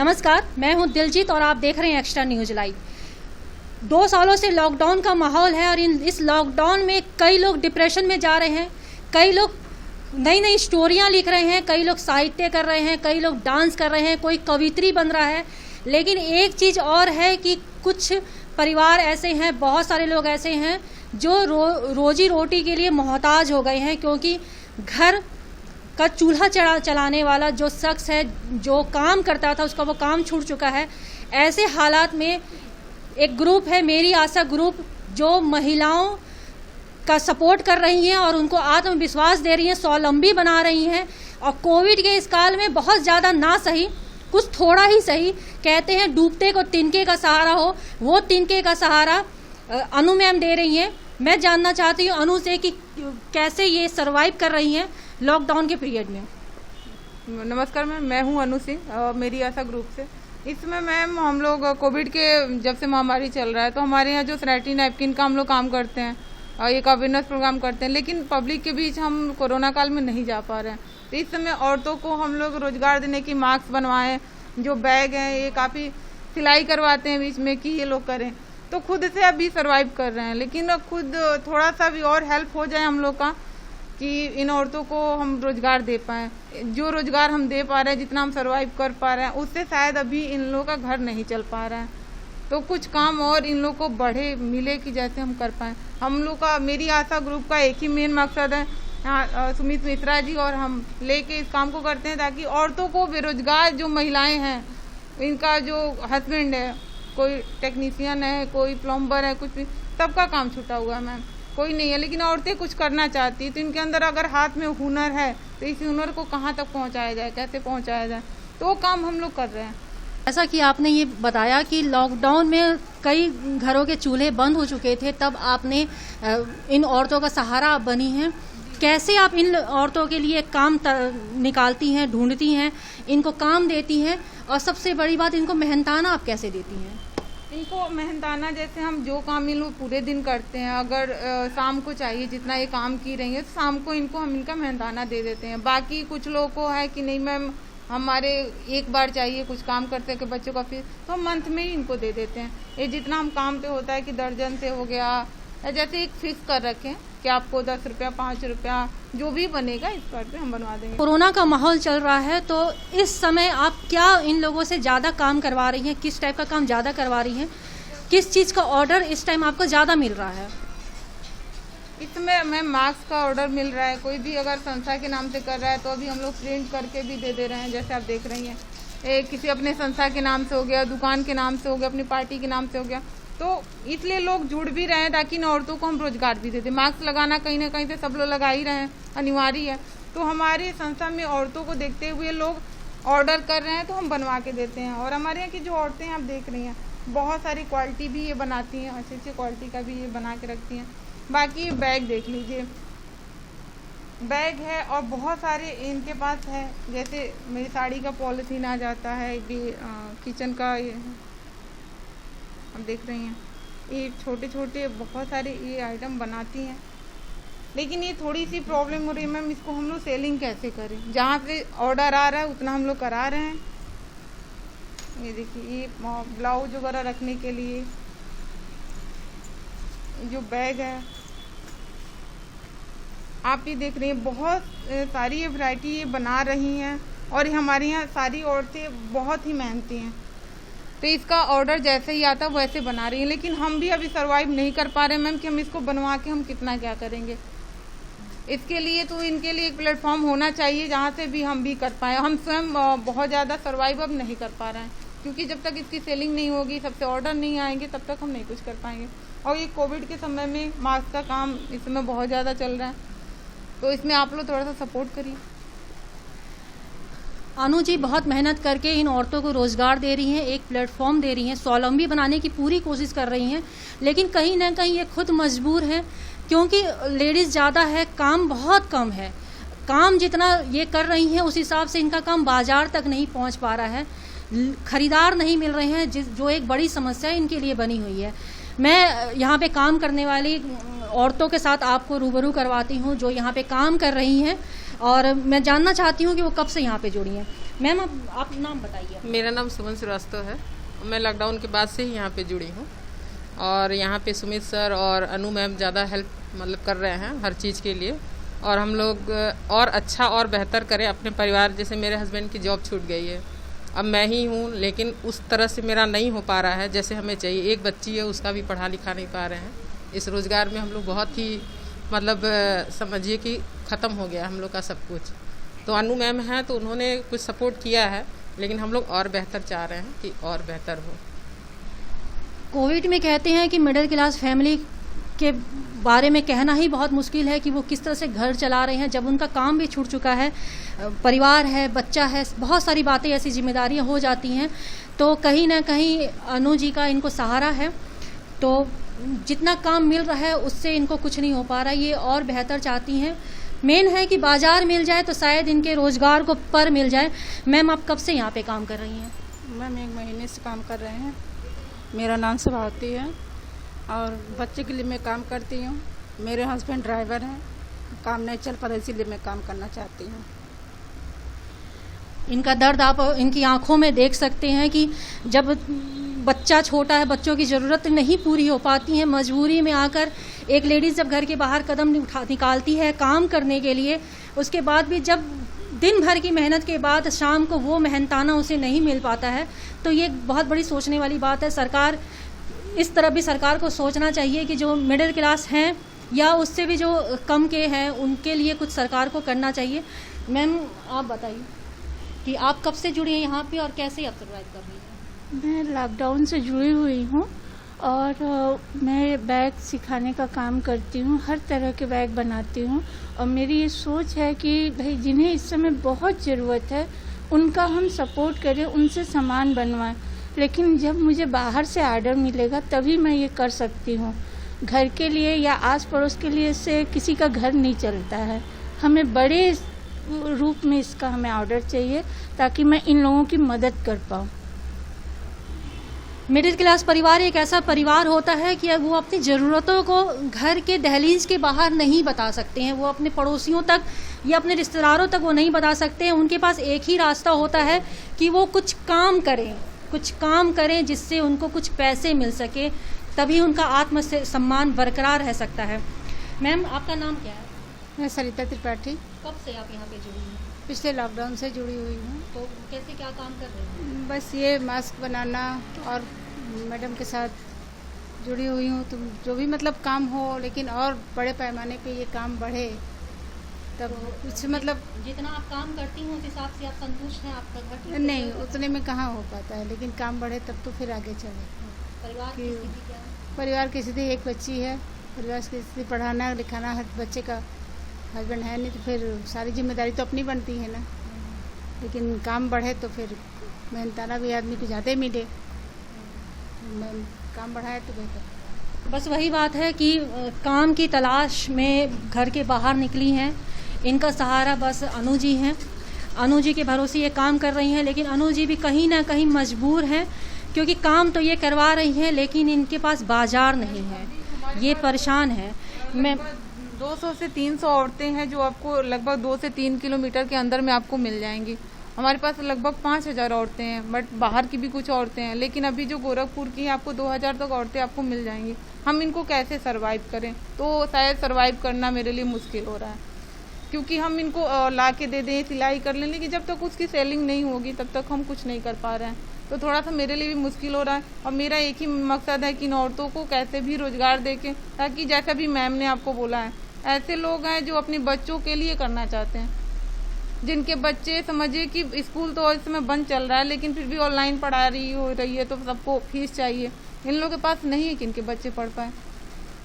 नमस्कार, मैं हूं दिलजीत और आप देख रहे हैं एक्स्ट्रा न्यूज लाइव। 2 सालों से लॉकडाउन का माहौल है और इस लॉकडाउन में कई लोग डिप्रेशन में जा रहे हैं, कई लोग नई नई स्टोरियां लिख रहे हैं, कई लोग साहित्य कर रहे हैं, कई लोग डांस कर रहे हैं, कोई कवित्री बन रहा है। लेकिन एक चीज़ और है कि कुछ परिवार ऐसे हैं, बहुत सारे लोग ऐसे हैं जो रोजी रोटी के लिए मोहताज हो गए हैं, क्योंकि घर का चूल्हा चलाने वाला जो शख्स है, जो काम करता था, उसका वो काम छूट चुका है। ऐसे हालात में एक ग्रुप है, मेरी आशा ग्रुप, जो महिलाओं का सपोर्ट कर रही हैं और उनको आत्मविश्वास दे रही हैं, स्वावलंबी बना रही हैं। और कोविड के इस काल में बहुत ज़्यादा ना सही, कुछ थोड़ा ही सही, कहते हैं डूबते को तिनके का सहारा हो, वो तिनके का सहारा अनु मैम दे रही हैं। मैं जानना चाहती हूँ अनु से कि कैसे ये सरवाइव कर रही हैं लॉकडाउन के पीरियड में। नमस्कार मैम, मैं हूँ अनु सिंह, मेरी आशा ग्रुप से। इसमें मैम हम लोग कोविड के जब से महामारी चल रहा है तो हमारे यहाँ जो सैनिटरी नैपकिन का हम लोग काम करते हैं, एक अवेयरनेस प्रोग्राम करते हैं, लेकिन पब्लिक के बीच हम कोरोना काल में नहीं जा पा रहे हैं। तो इस समय औरतों को हम लोग रोजगार देने की मास्क बनवाएं, जो बैग हैं ये काफ़ी सिलाई करवाते हैं बीच में कि ये लोग करें, तो खुद से अभी सर्वाइव कर रहे हैं। लेकिन खुद थोड़ा सा भी और हेल्प हो जाए हम लोग का कि इन औरतों को हम रोजगार दे पाएँ। जो रोजगार हम दे पा रहे हैं, जितना हम सर्वाइव कर पा रहे हैं, उससे शायद अभी इन लोगों का घर नहीं चल पा रहा है। तो कुछ काम और इन लोग को बढ़े मिले कि जैसे हम कर पाएँ। हम लोग का, मेरी आशा ग्रुप का एक ही मेन मकसद है, सुमित मिश्रा जी और हम लेके इस काम को करते हैं ताकि औरतों को, बेरोजगार जो महिलाएं हैं, इनका जो हस्बैंड है, कोई टेक्नीशियन है, कोई प्लम्बर है, कुछ भी, सबका काम छूटा हुआ है मैम, कोई नहीं है। लेकिन औरतें कुछ करना चाहती, तो इनके अंदर अगर हाथ में हुनर है तो इस हुनर को कहाँ तक पहुँचाया जाए, कैसे पहुँचाया जाए, तो वो काम हम लोग कर रहे हैं। ऐसा कि आपने ये बताया कि लॉकडाउन में कई घरों के चूल्हे बंद हो चुके थे, तब आपने इन औरतों का सहारा बनी हैं। कैसे आप इन औरतों के लिए काम निकालती हैं, ढूंढती हैं, इनको काम देती हैं, और सबसे बड़ी बात, इनको मेहनताना आप कैसे देती हैं? इनको मेहनताना जैसे हम जो काम इन लोग पूरे दिन करते हैं, अगर शाम को चाहिए जितना ये काम की रही है, तो शाम को इनको हम इनका मेहनताना दे देते हैं। बाकी कुछ लोगों को है कि नहीं मैम हमारे एक बार चाहिए कुछ काम करते हैं बच्चों का फीस, तो हम मंथ में ही इनको दे देते हैं। ये जितना हम काम पे होता है कि दर्जन से हो गया, जैसे एक फिक्स कर रखें कि आपको 10 रुपया 5 रुपया जो भी बनेगा इस पर पे हम बनवा देंगे। कोरोना का माहौल चल रहा है, तो इस समय आप क्या इन लोगों से ज़्यादा काम करवा रही हैं? किस टाइप का काम ज़्यादा करवा रही हैं? किस चीज़ का ऑर्डर इस टाइम आपको ज़्यादा मिल रहा है? इसमें मैम मास्क का ऑर्डर मिल रहा है। कोई भी अगर संस्था के नाम से कर रहा है तो अभी हम लोग प्रिंट करके भी दे रहे हैं, जैसे आप देख रही हैं। किसी अपने संस्था के नाम से हो गया, दुकान के नाम से हो गया, अपनी पार्टी के नाम से हो गया, तो इसलिए लोग जुड़ भी रहे हैं ताकि इन औरतों को हम रोजगार भी दे दें। मास्क लगाना कहीं ना कहीं से सब लोग लगा ही रहे हैं, अनिवार्य है। तो हमारी संस्था में औरतों को देखते हुए लोग ऑर्डर कर रहे हैं तो हम बनवा के देते हैं। और हमारे यहाँ की जो औरतें हैं आप देख रही हैं, बहुत सारी क्वालिटी भी ये बनाती हैं, अच्छी अच्छी क्वालिटी का भी ये बना के रखती हैं। बाकी बैग देख लीजिए, बैग है और बहुत सारे इनके पास है। जैसे मेरी साड़ी का पॉलिथीन आ जाता है, किचन का ये आप देख रही हैं, ये छोटे छोटे बहुत सारे ये आइटम बनाती हैं। लेकिन ये थोड़ी सी प्रॉब्लम हो रही है मैम, इसको हम लोग सेलिंग कैसे करें? जहाँ पे ऑर्डर आ रहा है उतना हम लोग करा रहे हैं। ये देखिए, ये ब्लाउज वगैरह रखने के लिए जो बैग है आप ये देख रही हैं, बहुत सारी ये वैरायटी ये बना रही हैं। और हमारे यहाँ सारी औरतें बहुत ही मेहनती हैं, तो इसका ऑर्डर जैसे ही आता है वैसे बना रही हैं। लेकिन हम भी अभी सर्वाइव नहीं कर पा रहे हैं मैम कि हम इसको बनवा के हम कितना क्या करेंगे। इसके लिए तो इनके लिए एक प्लेटफॉर्म होना चाहिए जहाँ से भी हम भी कर पाएँ। हम स्वयं बहुत ज़्यादा सर्वाइव अब नहीं कर पा रहे हैं, क्योंकि जब तक इसकी सेलिंग नहीं होगी, सबसे ऑर्डर नहीं आएंगे, तब तक हम नहीं कुछ कर पाएंगे। और ये कोविड के समय में मास्क का काम इस समय बहुत ज़्यादा चल रहा है, तो इसमें आप लोग थोड़ा सा सपोर्ट करिए। अनु जी बहुत मेहनत करके इन औरतों को रोजगार दे रही हैं, एक प्लेटफॉर्म दे रही हैं, स्वावलंबी बनाने की पूरी कोशिश कर रही हैं। लेकिन कहीं ना कहीं ये खुद मजबूर हैं, क्योंकि लेडीज़ ज़्यादा है, काम बहुत कम है। काम जितना ये कर रही हैं उस हिसाब से इनका काम बाजार तक नहीं पहुंच पा रहा है, खरीदार नहीं मिल रहे हैं, जो एक बड़ी समस्या इनके लिए बनी हुई है। मैं यहाँ पे काम करने वाली औरतों के साथ आपको रूबरू करवाती हूँ जो यहाँ पे काम कर रही हैं, और मैं जानना चाहती हूँ कि वो कब से यहाँ पे जुड़ी हैं। मैम आप नाम बताइए। मेरा नाम सुमन श्रीवास्तव है। मैं लॉकडाउन के बाद से ही यहाँ पे जुड़ी हूँ, और यहाँ पे सुमित सर और अनु मैम ज़्यादा हेल्प मतलब कर रहे हैं हर चीज़ के लिए, और हम लोग और अच्छा और बेहतर करें अपने परिवार। जैसे मेरे हस्बैंड की जॉब छूट गई है, अब मैं ही हूँ, लेकिन उस तरह से मेरा नहीं हो पा रहा है जैसे हमें चाहिए। एक बच्ची है, उसका भी पढ़ा लिखा नहीं पा रहे हैं। इस रोज़गार में हम लोग बहुत ही मतलब समझिए कि ख़त्म हो गया हम लोग का सब कुछ। तो अनु मैम हैं तो उन्होंने कुछ सपोर्ट किया है, लेकिन हम लोग और बेहतर चाह रहे हैं कि और बेहतर हो। कोविड में कहते हैं कि मिडिल क्लास फैमिली के बारे में कहना ही बहुत मुश्किल है कि वो किस तरह से घर चला रहे हैं, जब उनका काम भी छूट चुका है, परिवार है, बच्चा है, बहुत सारी बातें ऐसी जिम्मेदारियां हो जाती हैं। तो कहीं ना कहीं अनु जी का इनको सहारा है। तो जितना काम मिल रहा है उससे इनको कुछ नहीं हो पा रहा, ये और बेहतर चाहती हैं। मेन है कि बाजार मिल जाए तो शायद इनके रोजगार को पर मिल जाए। मैम आप कब से यहाँ पे काम कर रही हैं? मैम 1 महीने से काम कर रहे हैं। मेरा नाम सभावती है और बच्चे के लिए मैं काम करती हूँ। मेरे हस्बैंड ड्राइवर हैं, काम नहीं चल पा रहा इसीलिए मैं काम करना चाहती हूँ। इनका दर्द आप इनकी आंखों में देख सकते हैं कि जब बच्चा छोटा है, बच्चों की ज़रूरत नहीं पूरी हो पाती है, मजबूरी में आकर एक लेडीज़ जब घर के बाहर कदम निकालती है काम करने के लिए, उसके बाद भी जब दिन भर की मेहनत के बाद शाम को वो मेहनताना उसे नहीं मिल पाता है, तो ये बहुत बड़ी सोचने वाली बात है। सरकार इस तरफ भी सरकार को सोचना चाहिए कि जो मिडिल क्लास हैं या उससे भी जो कम के हैं उनके लिए कुछ सरकार को करना चाहिए। मैम आप बताइए कि आप कब से जुड़ी हैं यहाँ पे और कैसे आप सर्वाइव कर रही हैं? मैं लॉकडाउन से जुड़ी हुई हूँ और मैं बैग सिखाने का काम करती हूँ, हर तरह के बैग बनाती हूँ। और मेरी ये सोच है कि भाई जिन्हें इस समय बहुत ज़रूरत है उनका हम सपोर्ट करें, उनसे सामान बनवाएं। लेकिन जब मुझे बाहर से ऑर्डर मिलेगा तभी मैं ये कर सकती हूँ। घर के लिए या आस पड़ोस के लिए से किसी का घर नहीं चलता है। हमें बड़े रूप में इसका हमें ऑर्डर चाहिए ताकि मैं इन लोगों की मदद कर पाऊँ। मिडिल क्लास परिवार एक ऐसा परिवार होता है कि वो अपनी ज़रूरतों को घर के दहलीज के बाहर नहीं बता सकते हैं, वो अपने पड़ोसियों तक या अपने रिश्तेदारों तक वो नहीं बता सकते हैं। उनके पास एक ही रास्ता होता है कि वो कुछ काम करें जिससे उनको कुछ पैसे मिल सके, तभी उनका आत्मसम्मान बरकरार रह सकता है। मैम आपका नाम क्या है? मैं सरिता त्रिपाठी। कब से आप यहाँ पे जुड़ी हैं? पिछले लॉकडाउन से जुड़ी हुई हूँ। तो कैसे क्या काम कर रहे हैं? बस ये मास्क बनाना और मैडम के साथ जुड़ी हुई हूँ। तो जो भी मतलब काम हो, लेकिन और बड़े पैमाने पे ये काम बढ़े तब कुछ मतलब जितना आप काम करती हैं उस हिसाब से आप संतुष्ट हैं? आपका घर ठीक नहीं, है? उतने में कहाँ हो पाता है, लेकिन काम बढ़े तब तो फिर आगे चले। परिवार की स्थिति क्या है? परिवार की स्थिति एक बच्ची है, परिवार की स्थिति पढ़ाना लिखाना, हर बच्चे का हस्बैंड है नहीं तो फिर सारी जिम्मेदारी तो अपनी बनती है ना। लेकिन काम बढ़े तो फिर मेहनताना भी आदमी को ज़्यादा मिले, काम बढ़ाए तो बेहतर। बस वही बात है कि काम की तलाश में घर के बाहर निकली हैं। इनका सहारा बस अनु जी हैं। अनु जी के भरोसे ये काम कर रही हैं, लेकिन अनु जी भी कहीं ना कहीं मजबूर हैं क्योंकि काम तो ये करवा रही हैं लेकिन इनके पास बाजार नहीं है, ये परेशान है। मैं 200 से 300 औरतें हैं जो आपको लगभग 2 से 3 किलोमीटर के अंदर में आपको मिल जाएंगी। हमारे पास लगभग 5000 औरतें हैं, बट बाहर की भी कुछ औरतें हैं, लेकिन अभी जो गोरखपुर की हैं आपको 2000 तक औरतें आपको मिल जाएंगी। हम इनको कैसे सरवाइव करें? तो शायद सरवाइव करना मेरे लिए मुश्किल हो रहा है, क्योंकि हम इनको ला के दे दें, सिलाई कर लें, लेकिन जब तक उसकी सेलिंग नहीं होगी तब तक हम कुछ नहीं कर पा रहे हैं। तो थोड़ा सा मेरे लिए भी मुश्किल हो रहा है। और मेरा एक ही मकसद है कि इन औरतों को कैसे भी रोजगार देके, ताकि जैसा भी मैम ने आपको बोला है, ऐसे लोग हैं जो अपने बच्चों के लिए करना चाहते हैं, जिनके बच्चे समझिए कि स्कूल तो इस समय बंद चल रहा है लेकिन फिर भी ऑनलाइन पढ़ा रही है तो सबको फीस चाहिए। इन लोगों के पास नहीं है कि इनके बच्चे पढ़ पाए।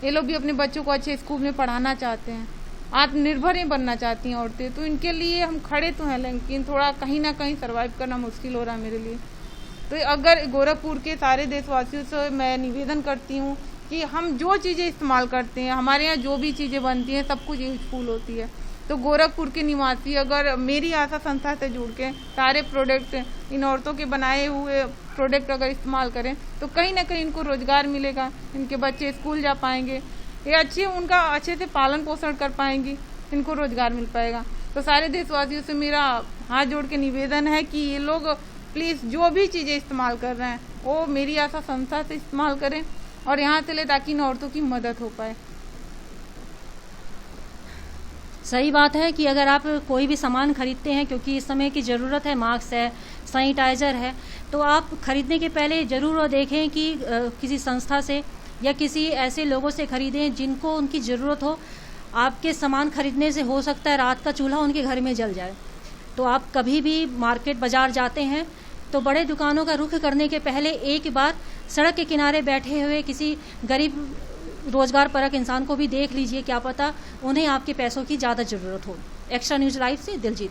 ये लोग भी अपने बच्चों को अच्छे स्कूल में पढ़ाना चाहते हैं, आत्मनिर्भर बनना चाहती हैं औरतें। तो इनके लिए हम खड़े तो हैं, लेकिन थोड़ा कहीं ना कहीं सर्वाइव करना मुश्किल हो रहा है मेरे लिए। तो अगर गोरखपुर के सारे देशवासियों से मैं निवेदन करती हूँ कि हम जो चीज़ें इस्तेमाल करते हैं, हमारे यहाँ जो भी चीज़ें बनती हैं सब कुछ यूजफुल होती है। तो गोरखपुर के निवासी अगर मेरी आशा संस्था से जुड़ के सारे प्रोडक्ट, इन औरतों के बनाए हुए प्रोडक्ट अगर इस्तेमाल करें तो कहीं ना कहीं इनको रोजगार मिलेगा, इनके बच्चे स्कूल जा पाएंगे, ये उनका अच्छे से पालन पोषण कर पाएंगी, इनको रोजगार मिल पाएगा। तो सारे देशवासियों से मेरा हाथ जोड़ के निवेदन है कि ये लोग प्लीज जो भी चीजें इस्तेमाल कर रहे हैं वो मेरी आशा संस्था से इस्तेमाल करें और यहाँ से ले, ताकि इन औरतों की मदद हो पाए। सही बात है कि अगर आप कोई भी सामान खरीदते हैं, क्योंकि इस समय की ज़रूरत है, मास्क है, सैनिटाइज़र है, तो आप खरीदने के पहले ज़रूर देखें कि किसी संस्था से या किसी ऐसे लोगों से खरीदें जिनको उनकी ज़रूरत हो। आपके सामान खरीदने से हो सकता है रात का चूल्हा उनके घर में जल जाए। तो आप कभी भी मार्केट बाज़ार जाते हैं तो बड़े दुकानों का रुख करने के पहले एक बार सड़क के किनारे बैठे हुए किसी गरीब रोजगार परक इंसान को भी देख लीजिए, क्या पता उन्हें आपके पैसों की ज़्यादा ज़रूरत हो। एक्स्ट्रा न्यूज़ लाइव से दिलजीत।